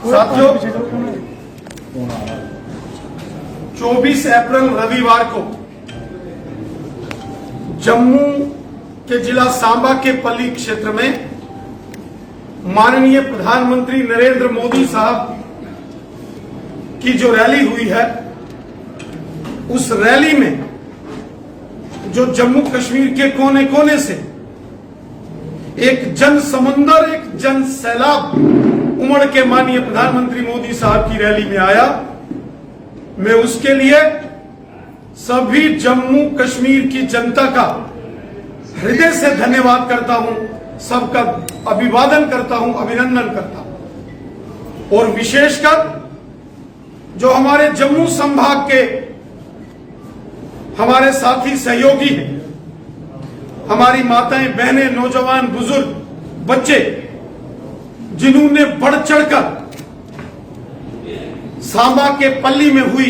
साथियों, 24 अप्रैल रविवार को जम्मू के जिला सांबा के पल्ली क्षेत्र में माननीय प्रधानमंत्री नरेंद्र मोदी साहब की जो रैली हुई है, उस रैली में जो जम्मू कश्मीर के कोने कोने से एक जन समुंदर, एक जन सैलाब उमड़ के माननीय प्रधानमंत्री मोदी साहब की रैली में आया, मैं उसके लिए सभी जम्मू कश्मीर की जनता का हृदय से धन्यवाद करता हूं, सबका अभिवादन करता हूं, अभिनंदन करता हूं। और विशेषकर जो हमारे जम्मू संभाग के हमारे साथी सहयोगी हैं, हमारी माताएं, बहनें, नौजवान, बुजुर्ग, बच्चे, जिन्होंने बढ़ चढ़कर सांबा के पल्ली में हुई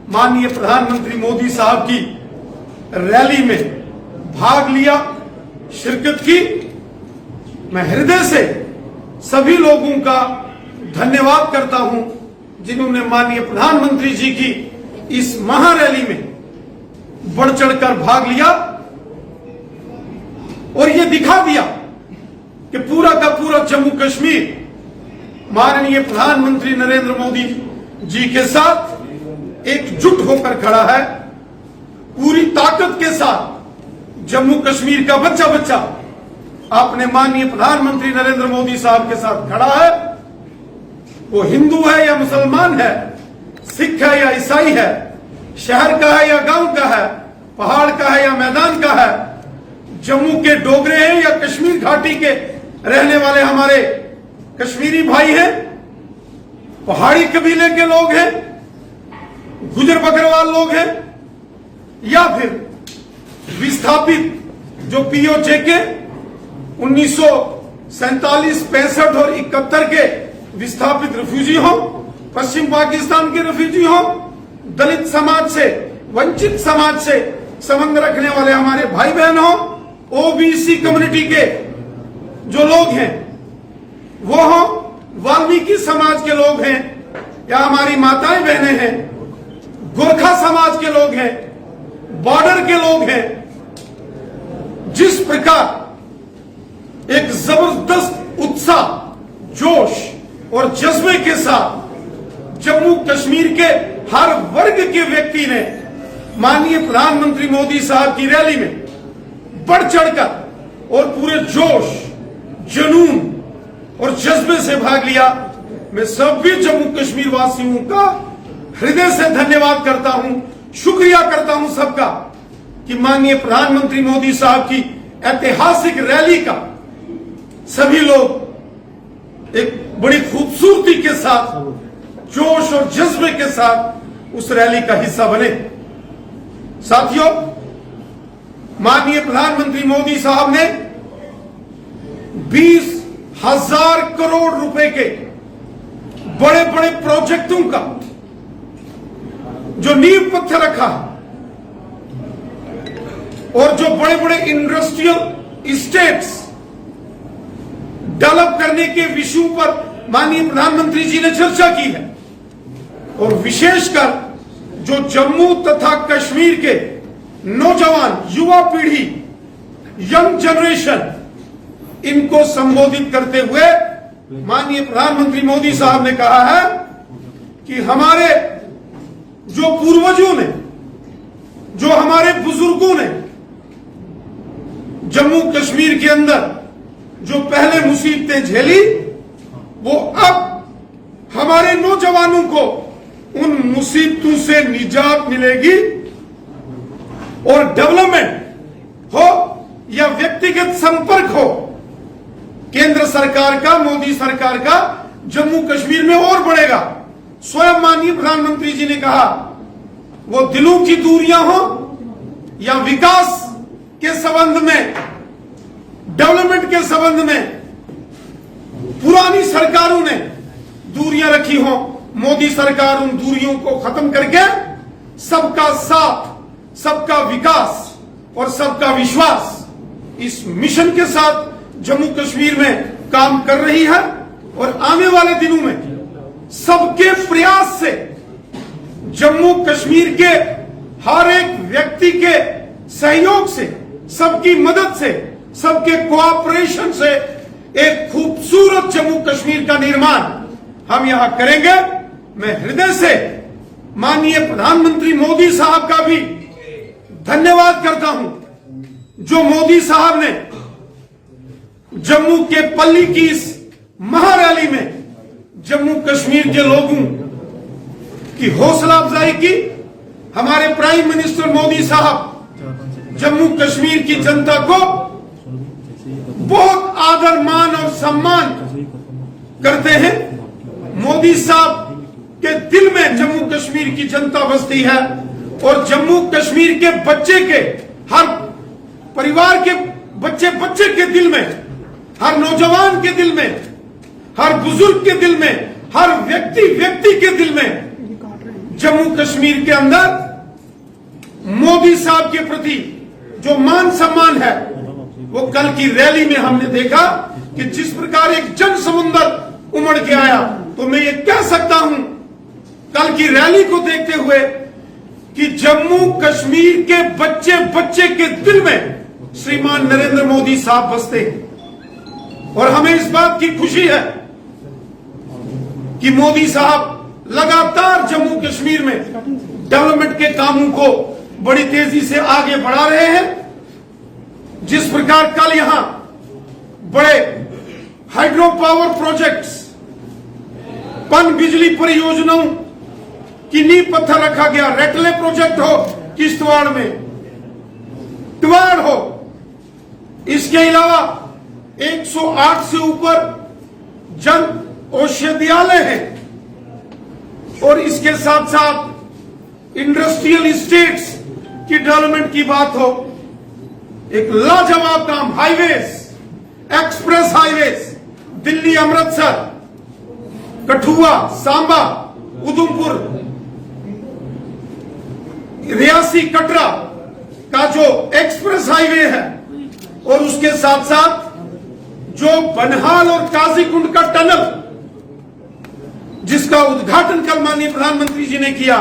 माननीय प्रधानमंत्री मोदी साहब की रैली में भाग लिया, शिरकत की, मैं हृदय से सभी लोगों का धन्यवाद करता हूं जिन्होंने माननीय प्रधानमंत्री जी की इस महारैली में बढ़ चढ़कर भाग लिया और ये दिखा दिया कि पूरा का पूरा जम्मू कश्मीर माननीय प्रधानमंत्री नरेंद्र मोदी जी के साथ एकजुट होकर खड़ा है। पूरी ताकत के साथ जम्मू कश्मीर का बच्चा बच्चा अपने माननीय प्रधानमंत्री नरेंद्र मोदी साहब के साथ खड़ा है। वो हिंदू है या मुसलमान है, सिख है या ईसाई है, शहर का है या गांव का है, पहाड़ का है या मैदान का है, जम्मू के डोगरे हैं या कश्मीर घाटी के रहने वाले हमारे कश्मीरी भाई हैं, पहाड़ी कबीले के लोग हैं, गुजर बकरवाल लोग हैं, या फिर विस्थापित जो पीओजे के 1947, 65 और 71 के विस्थापित रिफ्यूजी हो, पश्चिम पाकिस्तान के रिफ्यूजी हो, दलित समाज से, वंचित समाज से संबंध रखने वाले हमारे भाई बहन हो, ओबीसी कम्युनिटी के जो लोग हैं वो हो, वाल्मीकि समाज के लोग हैं, या हमारी माताएं बहनें हैं, गोरखा समाज के लोग हैं, बॉर्डर के लोग हैं। जिस प्रकार एक जबरदस्त उत्साह, जोश और जज्बे के साथ जम्मू कश्मीर के हर वर्ग के व्यक्ति ने माननीय प्रधानमंत्री मोदी साहब की रैली में बढ़ चढ़कर और पूरे जोश, जुनून और जज्बे से भाग लिया, मैं सभी जम्मू कश्मीर वासियों का हृदय से धन्यवाद करता हूं, शुक्रिया करता हूं सबका कि माननीय प्रधानमंत्री मोदी साहब की ऐतिहासिक रैली का सभी लोग एक बड़ी खूबसूरती के साथ, जोश और जज्बे के साथ उस रैली का हिस्सा बने। साथियों, माननीय प्रधानमंत्री मोदी साहब ने 20,000 करोड़ रुपए के बड़े बड़े प्रोजेक्टों का जो नींव पत्थर रखा और जो बड़े बड़े इंडस्ट्रियल स्टेट्स डेवलप करने के विषयों पर माननीय प्रधानमंत्री जी ने चर्चा की है, और विशेषकर जो जम्मू तथा कश्मीर के नौजवान, युवा पीढ़ी, यंग जनरेशन, इनको संबोधित करते हुए माननीय प्रधानमंत्री मोदी साहब ने कहा है कि हमारे जो पूर्वजों ने, जो हमारे बुजुर्गों ने जम्मू कश्मीर के अंदर जो पहले मुसीबतें झेली, वो अब हमारे नौजवानों को उन मुसीबतों से निजात मिलेगी और डेवलपमेंट हो या व्यक्तिगत संपर्क हो, केंद्र सरकार का, मोदी सरकार का जम्मू कश्मीर में और बढ़ेगा। स्वयं माननीय प्रधानमंत्री जी ने कहा, वो दिलों की दूरियां हो या विकास के संबंध में, डेवलपमेंट के संबंध में पुरानी सरकारों ने दूरियां रखी हो, मोदी सरकार उन दूरियों को खत्म करके सबका साथ, सबका विकास और सबका विश्वास, इस मिशन के साथ जम्मू कश्मीर में काम कर रही है। और आने वाले दिनों में सबके प्रयास से, जम्मू कश्मीर के हर एक व्यक्ति के सहयोग से, सबकी मदद से, सबके कोऑपरेशन से एक खूबसूरत जम्मू कश्मीर का निर्माण हम यहां करेंगे। मैं हृदय से माननीय प्रधानमंत्री मोदी साहब का भी धन्यवाद करता हूं, जो मोदी साहब ने जम्मू के पल्ली की इस महारैली में जम्मू कश्मीर के लोगों की हौसला अफजाई की। हमारे प्राइम मिनिस्टर मोदी साहब जम्मू कश्मीर की जनता को बहुत आदर, मान और सम्मान करते हैं। मोदी साहब के दिल में जम्मू कश्मीर की जनता बसती है और जम्मू कश्मीर के बच्चे के, हर परिवार के बच्चे बच्चे के दिल में, हर नौजवान के दिल में, हर बुजुर्ग के दिल में, हर व्यक्ति व्यक्ति के दिल में जम्मू कश्मीर के अंदर मोदी साहब के प्रति जो मान सम्मान है, वो कल की रैली में हमने देखा कि जिस प्रकार एक जन समुंदर उमड़ के आया। तो मैं ये कह सकता हूं कल की रैली को देखते हुए कि जम्मू कश्मीर के बच्चे बच्चे के दिल में श्रीमान नरेंद्र मोदी साहब बसते हैं। और हमें इस बात की खुशी है कि मोदी साहब लगातार जम्मू कश्मीर में डेवलपमेंट के कामों को बड़ी तेजी से आगे बढ़ा रहे हैं। जिस प्रकार कल यहां बड़े हाइड्रो पावर प्रोजेक्ट्स, पन बिजली परियोजनाओं की नींव पत्थर रखा गया। रेटले प्रोजेक्ट हो किश्तवाड़ में, टिवाड़ हो, इसके अलावा 108 से ऊपर जन औषधालय है और इसके साथ साथ इंडस्ट्रियल इस्टेट्स की डेवलपमेंट की बात हो, एक लाजवाब काम, highways, express highways, Delhi Amritsar, Kathua, Samba, Udhampur, Reasi, Katra का जो एक्सप्रेस हाईवे है और उसके साथ साथ जो बनहाल और काजीकुंड का टनल, जिसका उद्घाटन कल माननीय प्रधानमंत्री जी ने किया,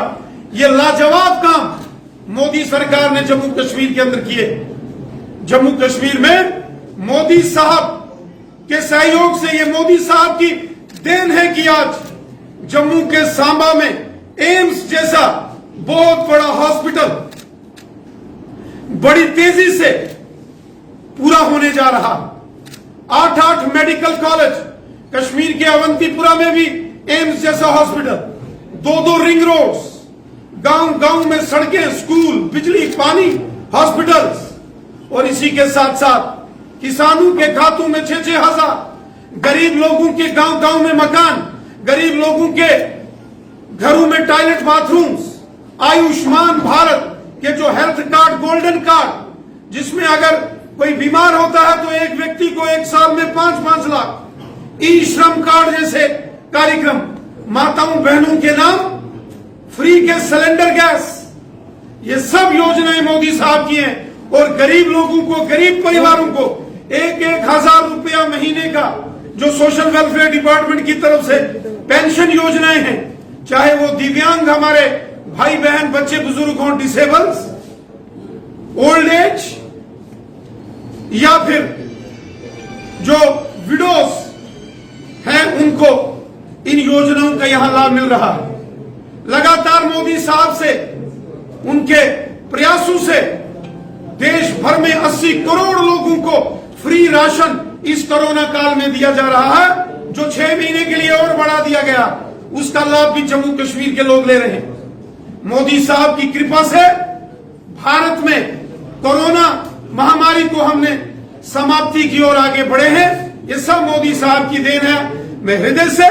ये लाजवाब काम मोदी सरकार ने जम्मू कश्मीर के अंदर किए। जम्मू कश्मीर में मोदी साहब के सहयोग से, ये मोदी साहब की देन है कि आज जम्मू के सांबा में एम्स जैसा बहुत बड़ा हॉस्पिटल बड़ी तेजी से पूरा होने जा रहा। 8 मेडिकल कॉलेज, कश्मीर के अवंतीपुरा में भी एम्स जैसा हॉस्पिटल, 2 रिंग रोड्स, गांव गांव में सड़कें, स्कूल, बिजली, पानी, हॉस्पिटल्स, और इसी के साथ साथ किसानों के खातों में 6-6 हजार, गरीब लोगों के गांव गांव में मकान, गरीब लोगों के घरों में टॉयलेट, बाथरूम्स, आयुष्मान भारत के जो हेल्थ कार्ड, गोल्डन कार्ड, जिसमें अगर कोई बीमार होता है तो एक व्यक्ति को 1 साल में 5-5 लाख, ई श्रम कार्ड जैसे कार्यक्रम, माताओं बहनों के नाम फ्री के सिलेंडर गैस, ये सब योजनाएं मोदी साहब की हैं। और गरीब लोगों को, गरीब परिवारों को 1-1 हजार रुपया महीने का जो सोशल वेलफेयर डिपार्टमेंट की तरफ से पेंशन योजनाएं हैं, चाहे वो दिव्यांग हमारे भाई बहन, बच्चे बुजुर्ग हों, डिसेबल्स, ओल्ड एज, या फिर जो विडोज हैं, उनको इन योजनाओं का यहां लाभ मिल रहा है। लगातार मोदी साहब से, उनके प्रयासों से देश भर में 80 करोड़ लोगों को फ्री राशन इस कोरोना काल में दिया जा रहा है, जो 6 महीने के लिए और बढ़ा दिया गया। उसका लाभ भी जम्मू कश्मीर के लोग ले रहे हैं। मोदी साहब की कृपा से भारत में कोरोना महामारी को हमने समाप्ति की ओर आगे बढ़े हैं। ये सब मोदी साहब की देन है। मैं हृदय से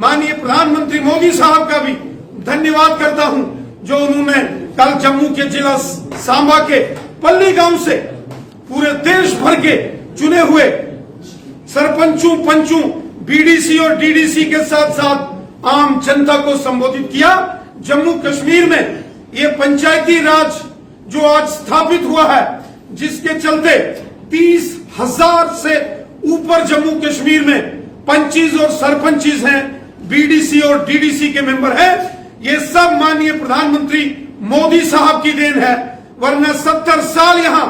माननीय प्रधानमंत्री मोदी साहब का भी धन्यवाद करता हूं, जो उन्होंने कल जम्मू के जिला सांबा के पल्ली गांव से पूरे देश भर के चुने हुए सरपंचों, पंचों, बीडीसी और डीडीसी के साथ साथ आम जनता को संबोधित किया। जम्मू कश्मीर में ये पंचायती राज जो आज स्थापित हुआ है, जिसके चलते 30,000 से ऊपर जम्मू कश्मीर में पंचीज और सरपंचीज हैं, बीडीसी और डीडीसी के मेंबर हैं, ये सब माननीय प्रधानमंत्री मोदी साहब की देन है। वरना 70 साल यहां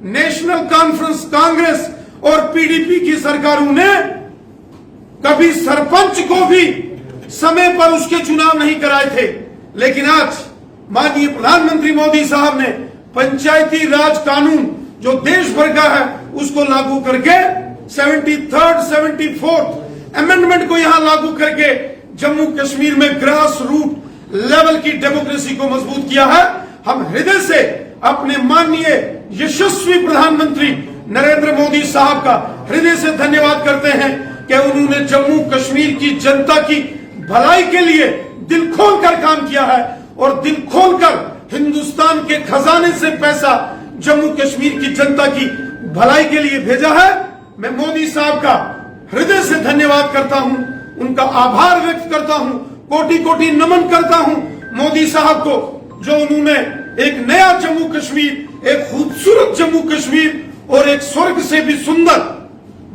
नेशनल कॉन्फ्रेंस कांग्रेस और पीडीपी की सरकारों ने कभी सरपंच को भी समय पर उसके चुनाव नहीं कराए थे। लेकिन आज माननीय प्रधानमंत्री मोदी साहब ने पंचायती राज कानून जो देश भर का है उसको लागू करके 73rd 74th अमेंडमेंट को यहां लागू करके जम्मू कश्मीर में ग्रास रूट लेवल की डेमोक्रेसी को मजबूत किया है। हम हृदय से अपने माननीय यशस्वी प्रधानमंत्री नरेंद्र मोदी साहब का हृदय से धन्यवाद करते हैं कि उन्होंने जम्मू कश्मीर की जनता की भलाई के लिए दिल खोलकर काम किया है और दिल खोलकर हिंदुस्तान के खजाने से पैसा जम्मू कश्मीर की जनता की भलाई के लिए भेजा है। मैं मोदी साहब का हृदय से धन्यवाद करता हूं, उनका आभार व्यक्त करता हूं, कोटि कोटि नमन करता हूं मोदी साहब को, जो उन्होंने एक नया जम्मू कश्मीर, एक खूबसूरत जम्मू कश्मीर और एक स्वर्ग से भी सुंदर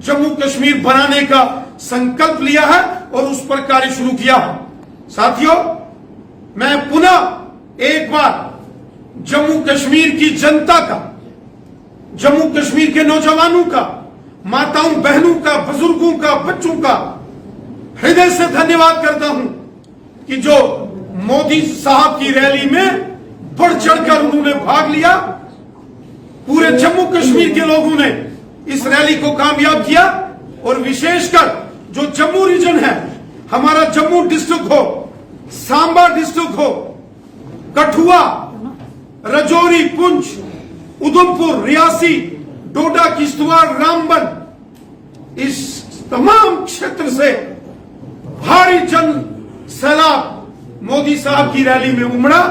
जम्मू कश्मीर बनाने का संकल्प लिया है और उस पर कार्य शुरू किया है। साथियों, मैं पुनः एक बार जम्मू कश्मीर की जनता का, जम्मू कश्मीर के नौजवानों का, माताओं बहनों का, बुजुर्गों का, बच्चों का हृदय से धन्यवाद करता हूं कि जो मोदी साहब की रैली में बढ़ चढ़कर उन्होंने भाग लिया। पूरे जम्मू कश्मीर के लोगों ने इस रैली को कामयाब किया और विशेषकर जो जम्मू रीजन है, हमारा जम्मू डिस्ट्रिक्ट हो, सांबा डिस्ट्रिक्ट हो, कठुआ, राजौरी, पुंछ, उधमपुर, रियासी, डोडा, किश्तवाड़, रामबन, इस तमाम क्षेत्र से भारी जन सैलाब मोदी साहब की रैली में उमड़ा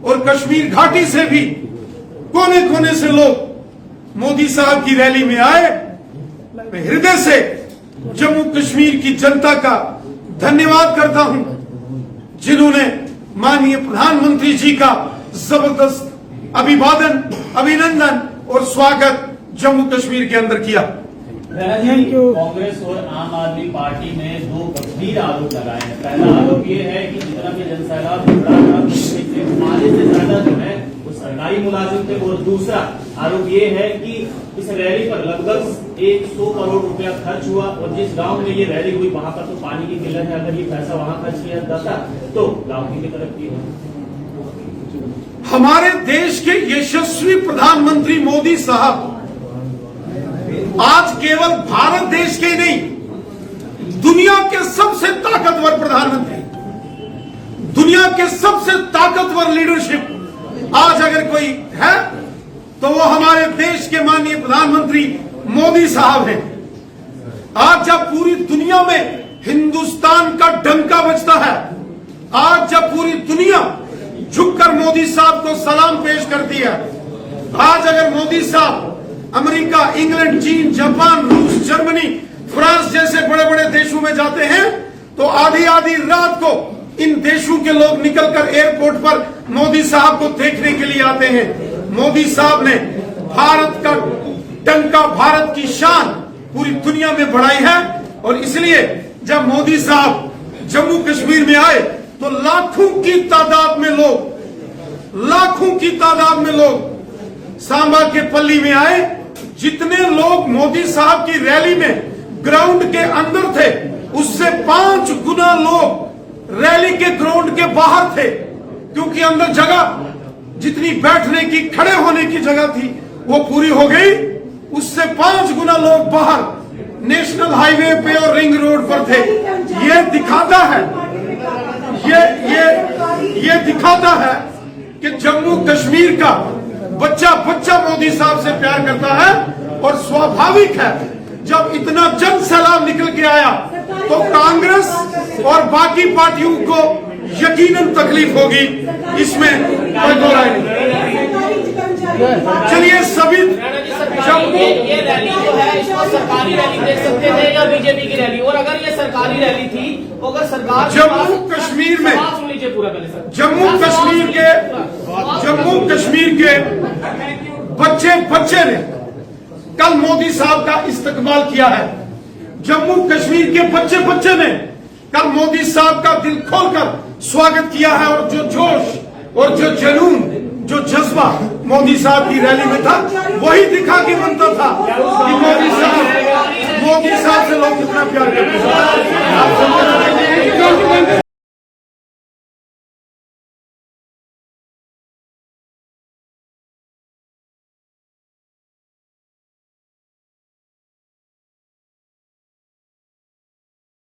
और कश्मीर घाटी से भी कोने कोने से लोग मोदी साहब की रैली में आए। मैं हृदय से जम्मू कश्मीर की जनता का धन्यवाद करता हूं जिन्होंने माननीय प्रधानमंत्री जी का जबरदस्त अभिवादन, अभिनंदन और स्वागत जम्मू कश्मीर के अंदर किया। कांग्रेस और आम आदमी पार्टी ने दो गंभीर आरोप लगाए हैं। पहला आरोप ये है कि जितना भी जनसैलाब जुड़ा था उसमें आधे से ज्यादा जो है वो सरकारी मुलाजिम थे, और दूसरा आरोप ये है कि इस रैली पर लगभग 100 करोड़ रुपया खर्च हुआ और जिस गांव में ये रैली हुई वहां पर तो पानी की किल्लत है, अगर ये पैसा वहां खर्च किया जाता तो गांव की तरफ की। हमारे देश के यशस्वी प्रधानमंत्री मोदी साहब आज केवल भारत देश के नहीं, दुनिया के सबसे ताकतवर प्रधानमंत्री, दुनिया के सबसे ताकतवर लीडरशिप आज अगर कोई है तो वो हमारे देश के माननीय प्रधानमंत्री मोदी साहब हैं। आज जब पूरी दुनिया में हिंदुस्तान का डंका बजता है, आज जब पूरी दुनिया झुककर मोदी साहब को सलाम पेश करती है, आज अगर मोदी साहब अमेरिका, इंग्लैंड, चीन, जापान, रूस, जर्मनी, फ्रांस जैसे बड़े बड़े देशों में जाते हैं तो आधी आधी रात को इन देशों के लोग निकलकर एयरपोर्ट पर मोदी साहब को देखने के लिए आते हैं। मोदी साहब ने भारत का डंका, भारत की शान पूरी दुनिया में बढ़ाई है और इसलिए जब मोदी साहब जम्मू कश्मीर में आए तो लाखों की तादाद में लोग सांबा के पल्ली में आए। जितने लोग मोदी साहब की रैली में ग्राउंड के अंदर थे उससे 5 गुना लोग रैली के ग्राउंड के बाहर थे, क्योंकि अंदर जगह जितनी बैठने की, खड़े होने की जगह थी वो पूरी हो गई। उससे 5 गुना लोग बाहर नेशनल हाईवे पे और रिंग रोड पर थे। ये दिखाता है कि जम्मू कश्मीर का बच्चा मोदी साहब से प्यार करता है और स्वाभाविक है जब इतना जन सैलाब निकल के आया तो कांग्रेस और बाकी पार्टियों को यकीनन तकलीफ होगी, इसमें कोई दो राय नहीं। चलिए सभी ये रैली जो है इसको सरकारी रैली देख सकते थे या बीजेपी की रैली, और अगर ये सरकारी रैली थी तो अगर सरकार जम्मू कश्मीर में सुन लीजिए पूरा पहले सर, जम्मू कश्मीर के बच्चे ने कल मोदी साहब का इस्तकबाल किया है। जम्मू कश्मीर के बच्चे ने कल मोदी साहब का दिल खोलकर स्वागत किया है और जो जोश और जो जुनून, जो जज्बा मोदी साहब की रैली में था, वही दिखा के बनता था कि मोदी साहब से लोग कितना प्यार करते हैं।